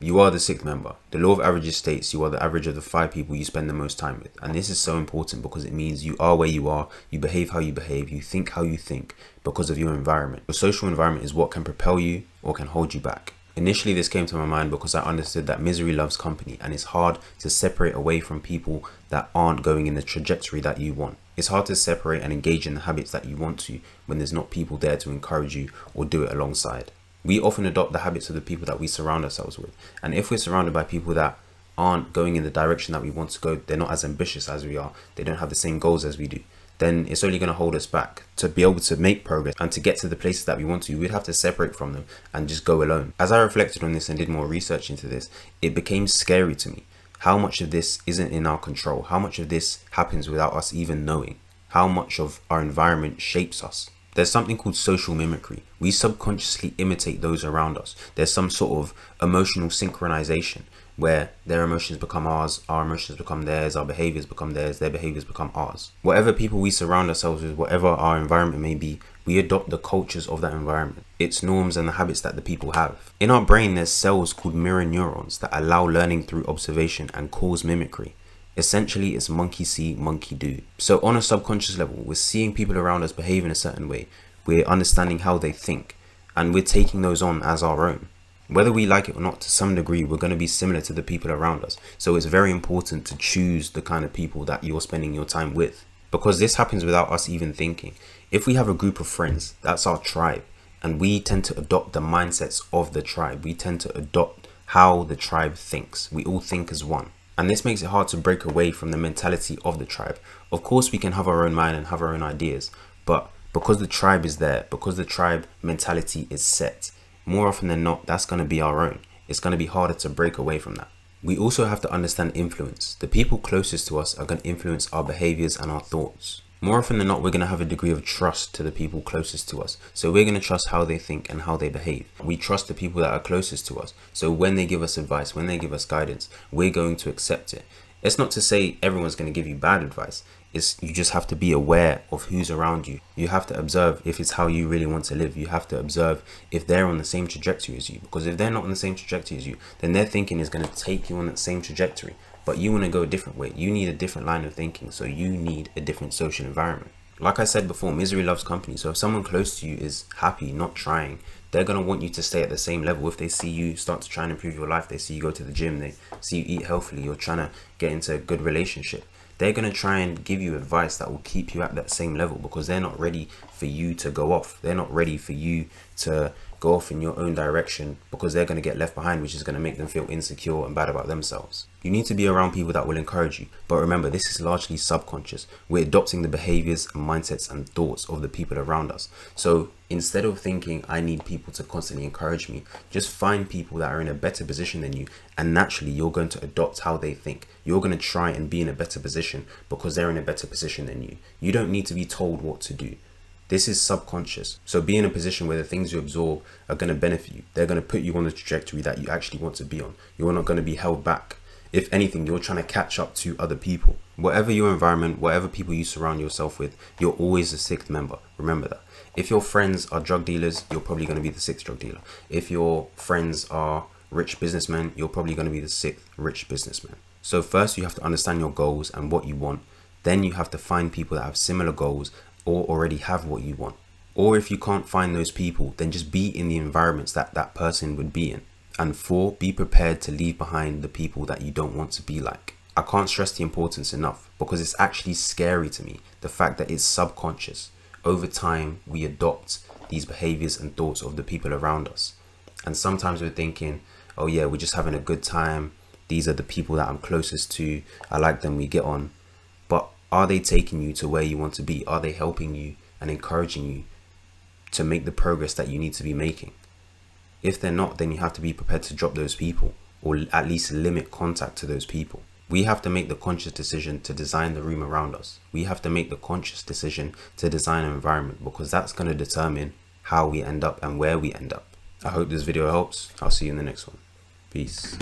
You are the sixth member. The law of averages states you are the average of the 5 people you spend the most time with. And this is so important because it means you are where you are, you behave how you behave, you think how you think because of your environment. Your social environment is what can propel you or can hold you back. Initially, this came to my mind because I understood that misery loves company, and it's hard to separate away from people that aren't going in the trajectory that you want. It's hard to separate and engage in the habits that you want to when there's not people there to encourage you or do it alongside. We often adopt the habits of the people that we surround ourselves with. And if we're surrounded by people that aren't going in the direction that we want to go, they're not as ambitious as we are, they don't have the same goals as we do, then it's only going to hold us back. To be able to make progress and to get to the places that we want to, we'd have to separate from them and just go alone. As I reflected on this and did more research into this, it became scary to me. How much of this isn't in our control? How much of this happens without us even knowing? How much of our environment shapes us? There's something called social mimicry. We subconsciously imitate those around us. There's some sort of emotional synchronization where their emotions become ours, our emotions become theirs, our behaviors become theirs, their behaviors become ours. Whatever people we surround ourselves with, whatever our environment may be, we adopt the cultures of that environment, its norms and the habits that the people have. In our brain, there's cells called mirror neurons that allow learning through observation and cause mimicry. Essentially, it's monkey see, monkey do. So on a subconscious level, we're seeing people around us behave in a certain way. We're understanding how they think, and we're taking those on as our own. Whether we like it or not, to some degree, we're going to be similar to the people around us. So it's very important to choose the kind of people that you're spending your time with, because this happens without us even thinking. If we have a group of friends, that's our tribe, and we tend to adopt the mindsets of the tribe. We tend to adopt how the tribe thinks. We all think as one. And this makes it hard to break away from the mentality of the tribe. Of course, we can have our own mind and have our own ideas, but because the tribe is there, because the tribe mentality is set, more often than not, that's going to be our own. It's going to be harder to break away from that. We also have to understand influence. The people closest to us are going to influence our behaviors and our thoughts. More often than not, we're going to have a degree of trust to the people closest to us. So we're going to trust how they think and how they behave. We trust the people that are closest to us. So when they give us advice, when they give us guidance, we're going to accept it. It's not to say everyone's going to give you bad advice. You just have to be aware of who's around you. You have to observe if it's how you really want to live. You have to observe if they're on the same trajectory as you. Because if they're not on the same trajectory as you, then their thinking is going to take you on that same trajectory. But you want to go a different way. You need a different line of thinking. So you need a different social environment. Like I said before, misery loves company. So if someone close to you is happy, not trying, they're going to want you to stay at the same level. If they see you start to try and improve your life, they see you go to the gym, they see you eat healthily, you're trying to get into a good relationship, they're going to try and give you advice that will keep you at that same level, because they're not ready for you to go off. They're not ready for you to go off in your own direction, because they're going to get left behind, which is going to make them feel insecure and bad about themselves. You need to be around people that will encourage you. But remember, this is largely subconscious. We're adopting the behaviors and mindsets and thoughts of the people around us. So instead of thinking, I need people to constantly encourage me, just find people that are in a better position than you. And naturally, you're going to adopt how they think. You're going to try and be in a better position because they're in a better position than you. You don't need to be told what to do. This is subconscious. So be in a position where the things you absorb are going to benefit you. They're going to put you on the trajectory that you actually want to be on. You're not going to be held back. If anything, you're trying to catch up to other people. Whatever your environment, whatever people you surround yourself with, you're always a sixth member. Remember that. If your friends are drug dealers, you're probably going to be the sixth drug dealer. If your friends are rich businessmen, you're probably going to be the sixth rich businessman. So first you have to understand your goals and what you want. Then you have to find people that have similar goals or already have what you want. Or if you can't find those people, then just be in the environments that that person would be in. And 4, be prepared to leave behind the people that you don't want to be like. I can't stress the importance enough, because it's actually scary to me, the fact that it's subconscious. Over time, we adopt these behaviors and thoughts of the people around us. And sometimes we're thinking, oh yeah, we're just having a good time. These are the people that I'm closest to. I like them, we get on. But are they taking you to where you want to be? Are they helping you and encouraging you to make the progress that you need to be making? If they're not, then you have to be prepared to drop those people, or at least limit contact to those people. We have to make the conscious decision to design the room around us. We have to make the conscious decision to design an environment, because that's going to determine how we end up and where we end up. I hope this video helps. I'll see you in the next one. Peace.